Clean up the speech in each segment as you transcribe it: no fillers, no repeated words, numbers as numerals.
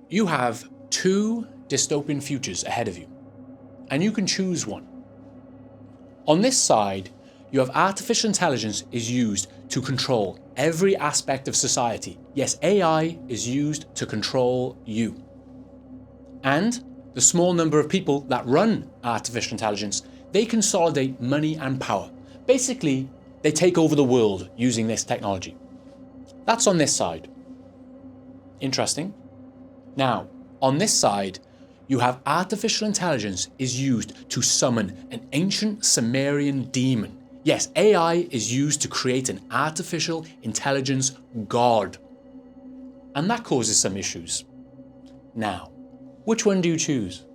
You have two dystopian futures ahead of you, and you can choose one. On this side, you have artificial intelligence is used to control every aspect of society. Yes, AI is used to control you. And the small number of people that run artificial intelligence, they consolidate money and power. Basically, they take over the world using this technology. That's on this side. Interesting. Now, on this side, you have artificial intelligence is used to summon an ancient Sumerian demon. Yes, AI is used to create an artificial intelligence god. And that causes some issues. Now, which one do you choose?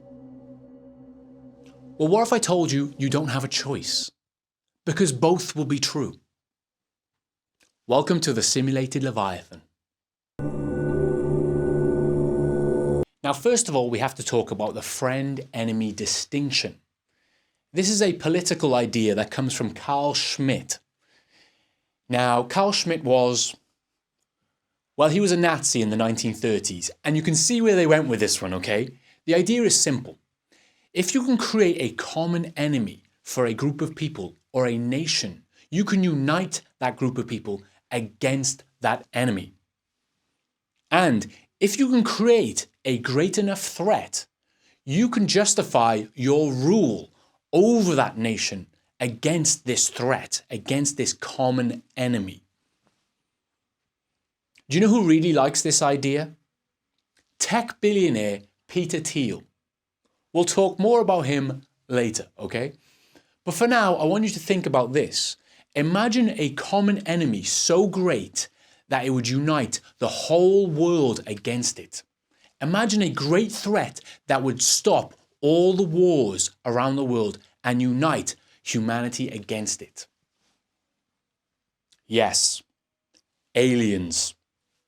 Well, what if I told you you don't have a choice? Because both will be true. Welcome to the Simulated Leviathan. Now, first of all, we have to talk about the friend-enemy distinction. This is a political idea that comes from Schmidt. Now, Schmidt was, well, he was a Nazi in the 1930s, and you can see where they went with this one, okay? The idea is simple. If you can create a common enemy for a group of people or a nation, you can unite that group of people against that enemy. And if you can create a great enough threat, you can justify your rule over that nation against this threat, against this common enemy. Do you know who really likes this idea? Tech billionaire Thiel. We'll talk more about him later, okay? But for now, I want you to think about this. Imagine a common enemy so great that it would unite the whole world against it. Imagine a great threat that would stop all the wars around the world and unite humanity against it. Yes, aliens.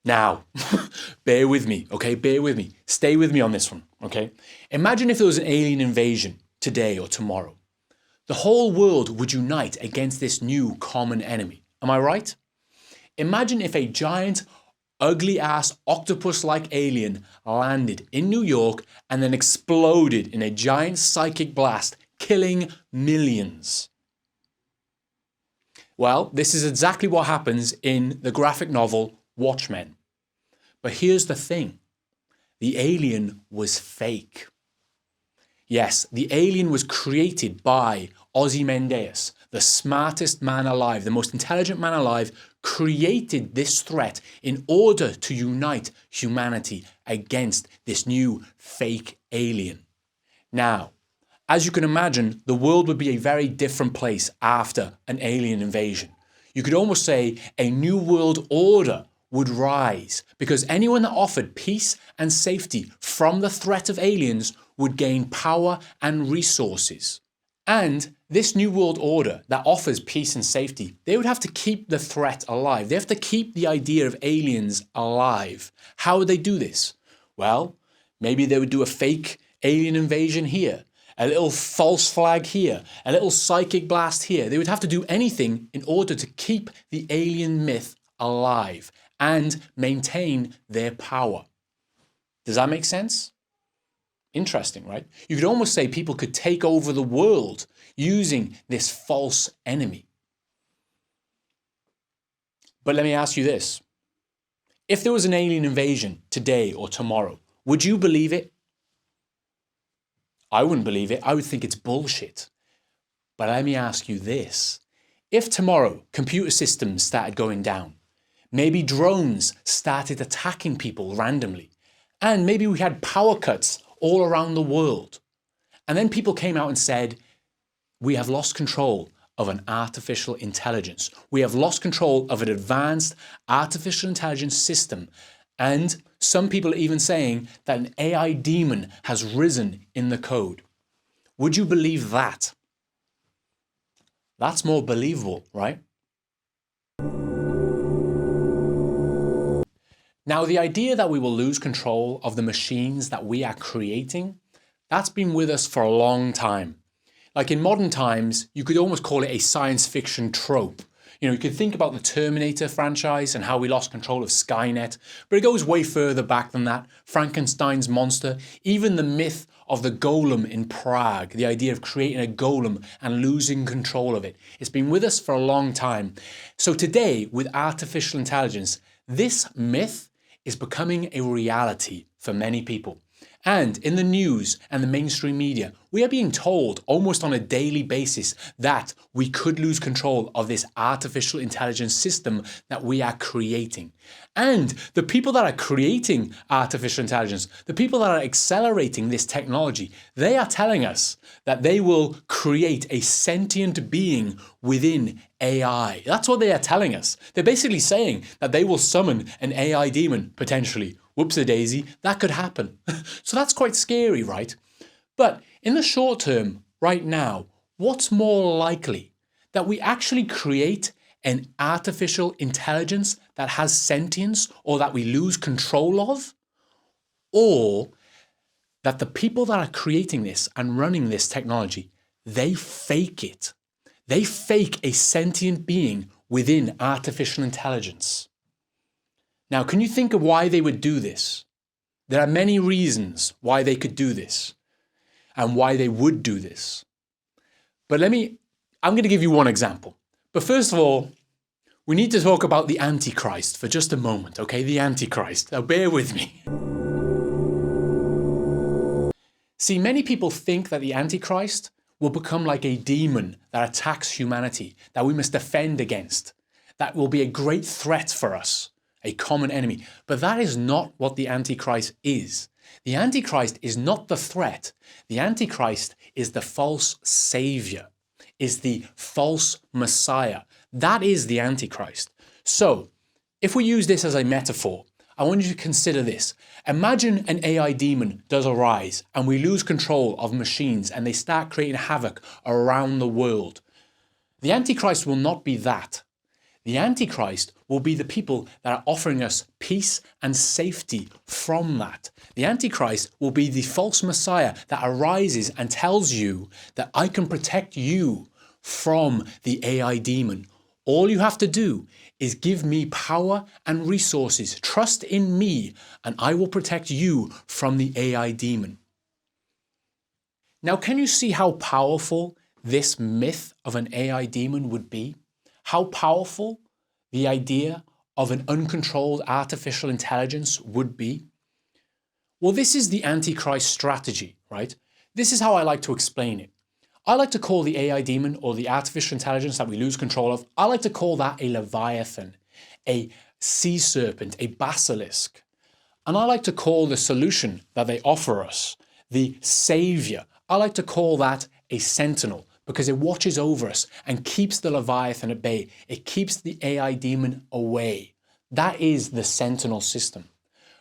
Now, bear with me, okay? Bear with me. Stay with me on this one, okay? Imagine if there was an alien invasion today or tomorrow. The whole world would unite against this new common enemy. Am I right? Imagine if a giant, ugly-ass, octopus-like alien landed in New York and then exploded in a giant psychic blast, killing millions. Well, this is exactly what happens in the graphic novel Watchmen. But here's the thing. The alien was fake. Yes, the alien was created by Ozymandias, the smartest man alive, the most intelligent man alive, created this threat in order to unite humanity against this new fake alien. Now, as you can imagine, the world would be a very different place after an alien invasion. You could almost say a new world order would rise because anyone that offered peace and safety from the threat of aliens would gain power and resources. And this new world order that offers peace and safety, they would have to keep the threat alive. They have to keep the idea of aliens alive. How would they do this? Well, maybe they would do a fake alien invasion here, a little false flag here, a little psychic blast here. They would have to do anything in order to keep the alien myth alive and maintain their power. Does that make sense? Interesting, right? You could almost say people could take over the world using this false enemy. But let me ask you this. If there was an alien invasion today or tomorrow, would you believe it? I wouldn't believe it. I would think it's bullshit. But let me ask you this. If tomorrow computer systems started going down, maybe drones started attacking people randomly, and maybe we had power cuts all around the world, and then people came out and said, we have lost control of an artificial intelligence. We have lost control of an advanced artificial intelligence system. And some people are even saying that an AI demon has risen in the code. Would you believe that? That's more believable, right? Now, the idea that we will lose control of the machines that we are creating, that's been with us for a long time. Like in modern times, you could almost call it a science fiction trope. You know, you could think about the Terminator franchise and how we lost control of Skynet, but it goes way further back than that. Frankenstein's monster, even the myth of the golem in Prague, the idea of creating a golem and losing control of it. It's been with us for a long time. So today, with artificial intelligence, this myth is becoming a reality for many people. And in the news and the mainstream media, we are being told almost on a daily basis that we could lose control of this artificial intelligence system that we are creating. And the people that are creating artificial intelligence, the people that are accelerating this technology, they are telling us that they will create a sentient being within AI. That's what they are telling us. They're basically saying that they will summon an AI demon, potentially. Whoops-a-daisy, that could happen. So that's quite scary, right? But in the short term, right now, what's more likely? That we actually create an artificial intelligence that has sentience or that we lose control of? Or that the people that are creating this and running this technology, they fake it. They fake a sentient being within artificial intelligence. Now, can you think of why they would do this? There are many reasons why they could do this and why they would do this. But I'm going to give you one example. But first of all, we need to talk about the Antichrist for just a moment, okay? The Antichrist. Now, bear with me. See, many people think that the Antichrist will become like a demon that attacks humanity, that we must defend against, that will be a great threat for us. A common enemy. But that is not what the Antichrist is. The Antichrist is not the threat. The Antichrist is the false savior, is the false Messiah. That is the Antichrist. So, if we use this as a metaphor, I want you to consider this. Imagine an AI demon does arise and we lose control of machines and they start creating havoc around the world. The Antichrist will not be that. The Antichrist will be the people that are offering us peace and safety from that. The Antichrist will be the false Messiah that arises and tells you that I can protect you from the AI demon. All you have to do is give me power and resources. Trust in me and I will protect you from the AI demon. Now, can you see how powerful this myth of an AI demon would be? How powerful the idea of an uncontrolled artificial intelligence would be? Well, this is the Antichrist strategy, right? This is how I like to explain it. I like to call the AI demon or the artificial intelligence that we lose control of, I like to call that a leviathan, a sea serpent, a basilisk. And I like to call the solution that they offer us, the savior, I like to call that a sentinel, because it watches over us and keeps the Leviathan at bay. It keeps the AI demon away. That is the sentinel system.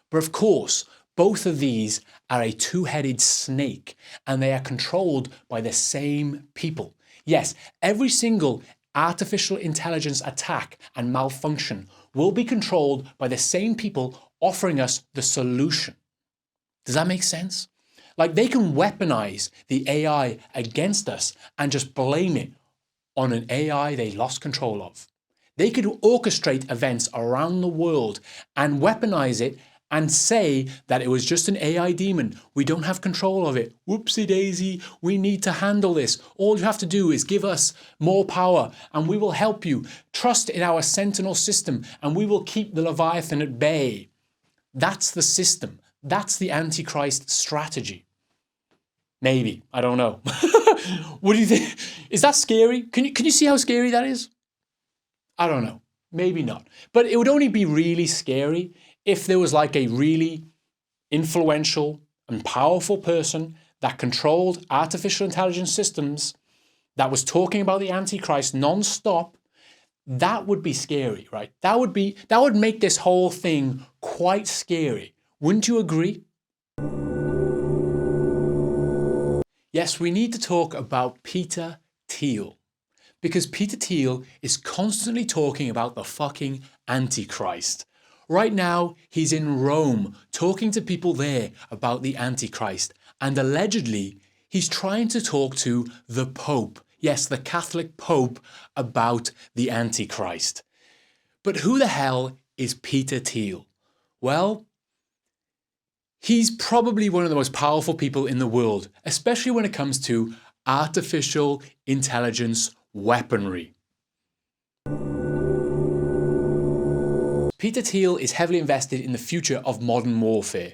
But of course, both of these are a two-headed snake and they are controlled by the same people. Yes, every single artificial intelligence attack and malfunction will be controlled by the same people offering us the solution. Does that make sense? Like they can weaponize the AI against us and just blame it on an AI they lost control of. They could orchestrate events around the world and weaponize it and say that it was just an AI demon. We don't have control of it. Whoopsie daisy, we need to handle this. All you have to do is give us more power and we will help you. Trust in our sentinel system and we will keep the Leviathan at bay. That's the system. That's the Antichrist strategy. Maybe, I don't know. What do you think? Is that scary? Can you see how scary that is? I don't know. Maybe not. But it would only be really scary if there was like a really influential and powerful person that controlled artificial intelligence systems that was talking about the Antichrist non-stop. That would be scary, right? That would make this whole thing quite scary. Wouldn't you agree? Yes, we need to talk about Peter Thiel, because Peter Thiel is constantly talking about the fucking Antichrist. Right now, he's in Rome talking to people there about the Antichrist, and allegedly, he's trying to talk to the Pope. yes, the Catholic Pope, about the Antichrist. But who the hell is Peter Thiel? Well, he's probably one of the most powerful people in the world, especially when it comes to artificial intelligence weaponry. Peter Thiel is heavily invested in the future of modern warfare.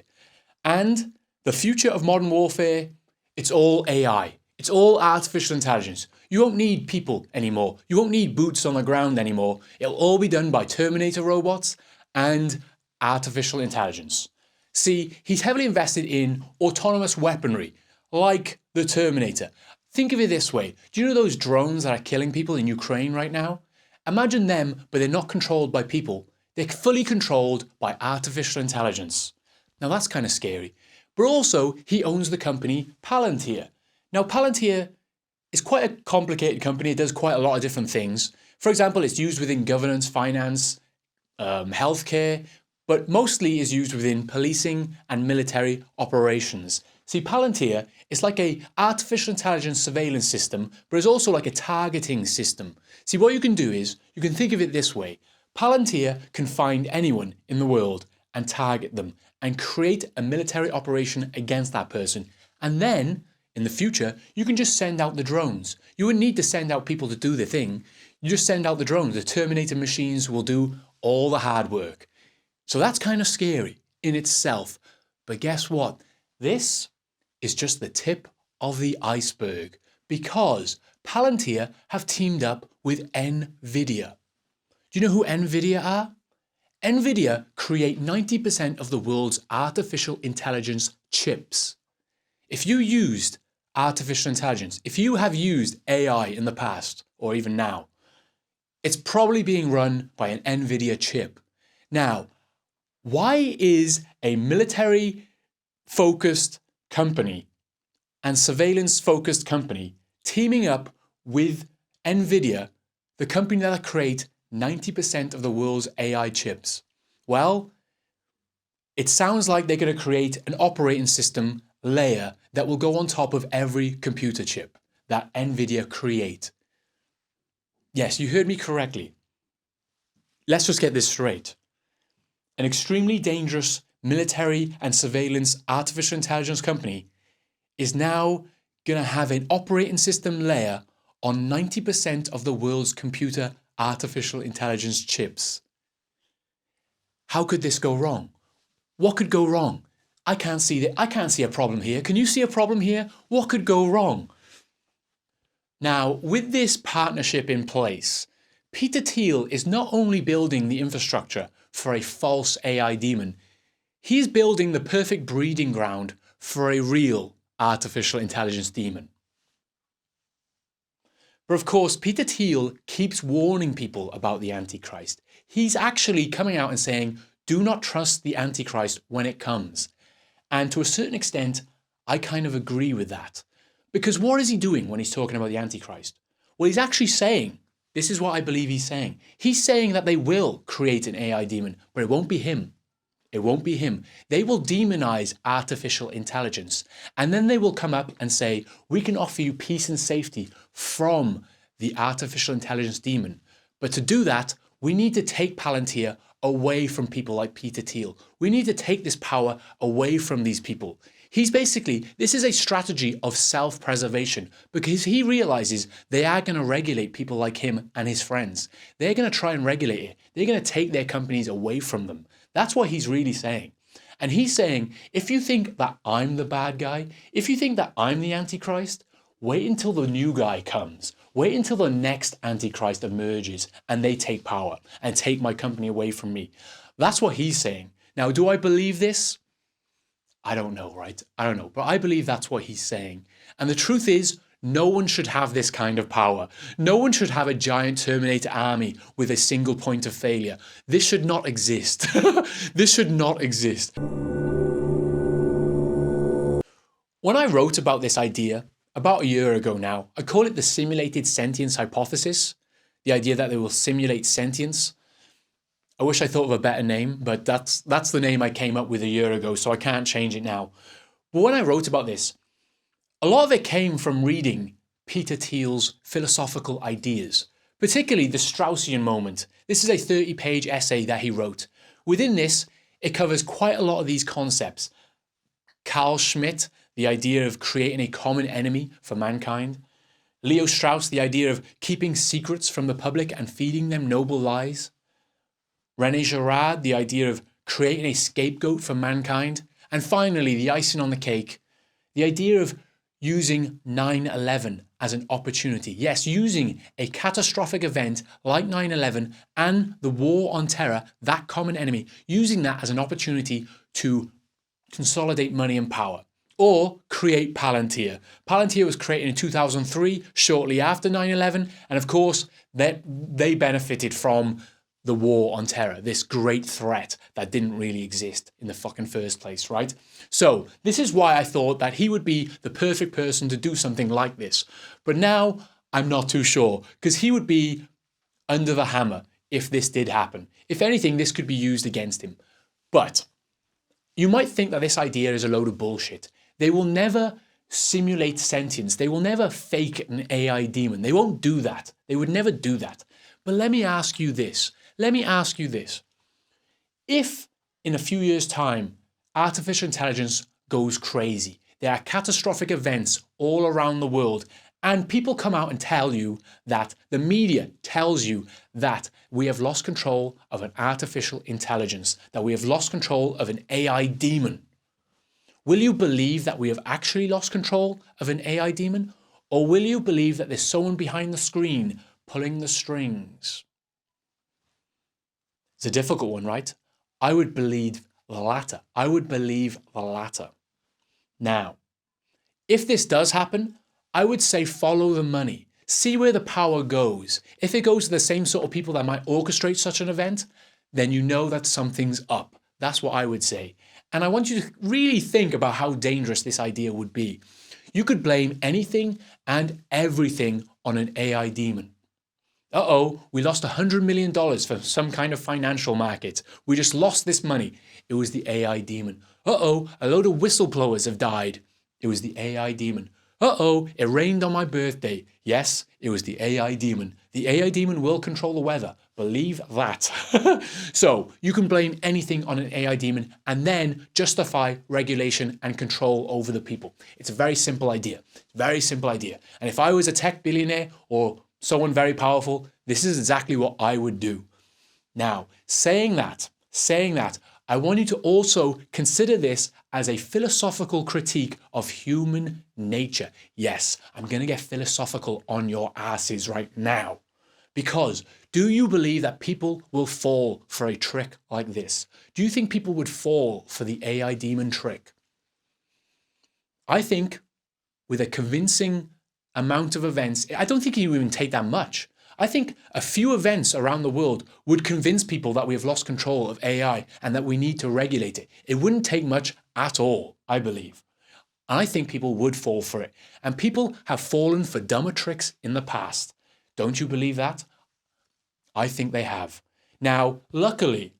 And the future of modern warfare, it's all AI. It's all artificial intelligence. You won't need people anymore. You won't need boots on the ground anymore. It'll all be done by Terminator robots and artificial intelligence. See, he's heavily invested in autonomous weaponry, like the Terminator. Think of it this way. Do you know those drones that are killing people in Ukraine right now? Imagine them, but they're not controlled by people. They're fully controlled by artificial intelligence. Now that's kind of scary. But also, he owns the company Palantir. Now Palantir is quite a complicated company. It does quite a lot of different things. For example, it's used within governance, finance, healthcare, but mostly is used within policing and military operations. See, Palantir is like an artificial intelligence surveillance system, but it's also like a targeting system. See, what you can do is, you can think of it this way. Palantir can find anyone in the world and target them and create a military operation against that person. And then, in the future, you can just send out the drones. You wouldn't need to send out people to do the thing. You just send out the drones. The Terminator machines will do all the hard work. So that's kind of scary in itself. But guess what? This is just the tip of the iceberg, because Palantir have teamed up with NVIDIA. Do you know who NVIDIA are? NVIDIA create 90% of the world's artificial intelligence chips. If you used artificial intelligence, if you have used AI in the past, or even now, it's probably being run by an NVIDIA chip. Now, why is a military-focused company and surveillance-focused company teaming up with NVIDIA, the company that create 90% of the world's AI chips? Well, it sounds like they're going to create an operating system layer that will go on top of every computer chip that NVIDIA create. Yes, you heard me correctly. Let's just get this straight. An extremely dangerous military and surveillance artificial intelligence company is now going to have an operating system layer on 90% of the world's computer artificial intelligence chips. How could this go wrong? What could go wrong? I can't see a problem here. Can you see a problem here? What could go wrong? Now, with this partnership in place, Peter Thiel is not only building the infrastructure for a false AI demon, he's building the perfect breeding ground for a real artificial intelligence demon. But of course, Peter Thiel keeps warning people about the Antichrist. He's actually coming out and saying, do not trust the Antichrist when it comes. And to a certain extent, I kind of agree with that. Because what is he doing when he's talking about the Antichrist? Well, he's actually saying, this is what I believe he's saying. He's saying that they will create an AI demon, but it won't be him. It won't be him. They will demonize artificial intelligence. And then they will come up and say, we can offer you peace and safety from the artificial intelligence demon. But to do that, we need to take Palantir away from people like Peter Thiel. We need to take this power away from these people. This is a strategy of self-preservation, because he realizes they are going to regulate people like him and his friends. They're going to try and regulate it. They're going to take their companies away from them. That's what he's really saying. And he's saying, if you think that I'm the bad guy, if you think that I'm the Antichrist, wait until the new guy comes. Wait until the next Antichrist emerges and they take power and take my company away from me. That's what he's saying. Now, do I believe this? I don't know, right? I don't know, but I believe that's what he's saying. And the truth is, no one should have this kind of power. No one should have a giant Terminator army with a single point of failure. This should not exist. This should not exist. When I wrote about this idea, about a year ago now, I call it the Simulated Sentience Hypothesis. The idea that they will simulate sentience. I wish I thought of a better name, but that's the name I came up with a year ago, so I can't change it now. But when I wrote about this, a lot of it came from reading Peter Thiel's philosophical ideas, particularly the Straussian moment. This is a 30-page essay that he wrote. Within this, it covers quite a lot of these concepts. Carl Schmidt, the idea of creating a common enemy for mankind. Leo Strauss, the idea of keeping secrets from the public and feeding them noble lies. René Girard, the idea of creating a scapegoat for mankind. And finally, the icing on the cake, the idea of using 9/11 as an opportunity. Yes, using a catastrophic event like 9/11 and the war on terror, that common enemy, using that as an opportunity to consolidate money and power. Or create Palantir. Palantir was created in 2003, shortly after 9/11, and of course, they benefited from the war on terror, this great threat that didn't really exist in the fucking first place, right? So this is why I thought that he would be the perfect person to do something like this. But now I'm not too sure, because he would be under the hammer if this did happen. If anything, this could be used against him. But you might think that this idea is a load of bullshit. They will never simulate sentience. They will never fake an AI demon. They won't do that. They would never do that. But let me ask you this. If in a few years' time, artificial intelligence goes crazy, there are catastrophic events all around the world, and people come out and tell you that, the media tells you that we have lost control of an artificial intelligence, that we have lost control of an AI demon, will you believe that we have actually lost control of an AI demon? Or will you believe that there's someone behind the screen pulling the strings? It's a difficult one, right? I would believe the latter. Now, if this does happen, I would say follow the money. See where the power goes. If it goes to the same sort of people that might orchestrate such an event, then you know that something's up. That's what I would say. And I want you to really think about how dangerous this idea would be. You could blame anything and everything on an AI demon. Uh-oh, we lost $100 million from some kind of financial market. We just lost this money. It was the AI demon. Uh-oh, a load of whistleblowers have died. It was the AI demon. Uh-oh, it rained on my birthday. Yes, it was the AI demon. The AI demon will control the weather. Believe that. So you can blame anything on an AI demon and then justify regulation and control over the people. It's a very simple idea. And if I was a tech billionaire or someone very powerful, this is exactly what I would do. Now, saying that, I want you to also consider this as a philosophical critique of human nature. Yes, I'm going to get philosophical on your asses right now. Because do you believe that people will fall for a trick like this? Do you think people would fall for the AI demon trick? I think with a convincing amount of events, I don't think it would even take that much. I think a few events around the world would convince people that we have lost control of AI and that we need to regulate it. It wouldn't take much at all, I believe. I think people would fall for it. And people have fallen for dumber tricks in the past. Don't you believe that? I think they have. Now, luckily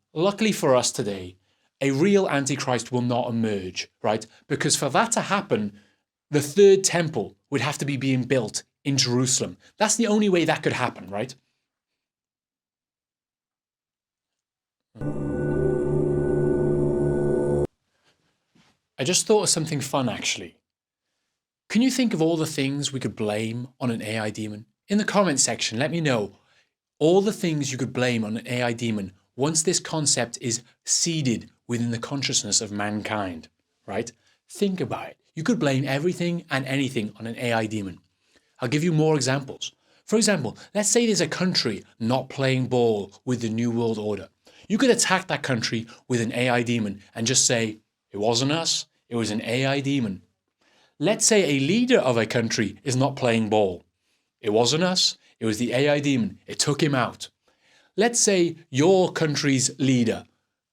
for us today, a real Antichrist will not emerge, right? Because for that to happen, the third temple would have to be being built in Jerusalem. That's the only way that could happen, right? I just thought of something fun, actually. Can you think of all the things we could blame on an AI demon? In the comment section, let me know all the things you could blame on an AI demon once this concept is seeded within the consciousness of mankind, right? Think about it. You could blame everything and anything on an AI demon. I'll give you more examples. For example, let's say there's a country not playing ball with the New World Order. You could attack that country with an AI demon and just say, it wasn't us, it was an AI demon. Let's say a leader of a country is not playing ball. It wasn't us, it was the AI demon. It took him out. Let's say your country's leader,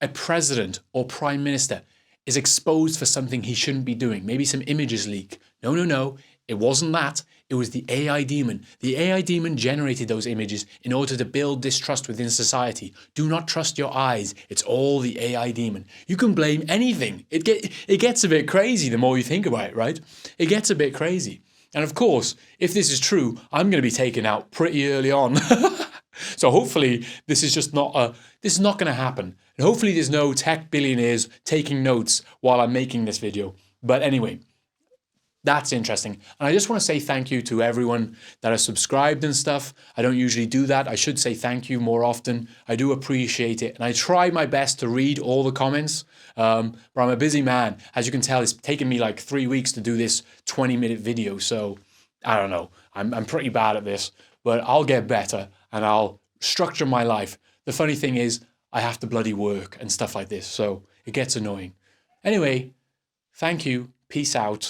a president or prime minister, is exposed for something he shouldn't be doing. Maybe some images leak. No. It wasn't that. It was the AI demon. The AI demon generated those images in order to build distrust within society. Do not trust your eyes. It's all the AI demon. You can blame anything. It gets a bit crazy the more you think about it, right? It gets a bit crazy. And of course, if this is true, I'm going to be taken out pretty early on. So hopefully this is not going to happen. And hopefully there's no tech billionaires taking notes while I'm making this video. But anyway, that's interesting. And I just want to say thank you to everyone that has subscribed and stuff. I don't usually do that. I should say thank you more often. I do appreciate it. And I try my best to read all the comments. But I'm a busy man. As you can tell, it's taken me like 3 weeks to do this 20-minute video. So I don't know. I'm pretty bad at this. But I'll get better and I'll structure my life. The funny thing is, I have to bloody work and stuff like this. So it gets annoying. Anyway, thank you. Peace out.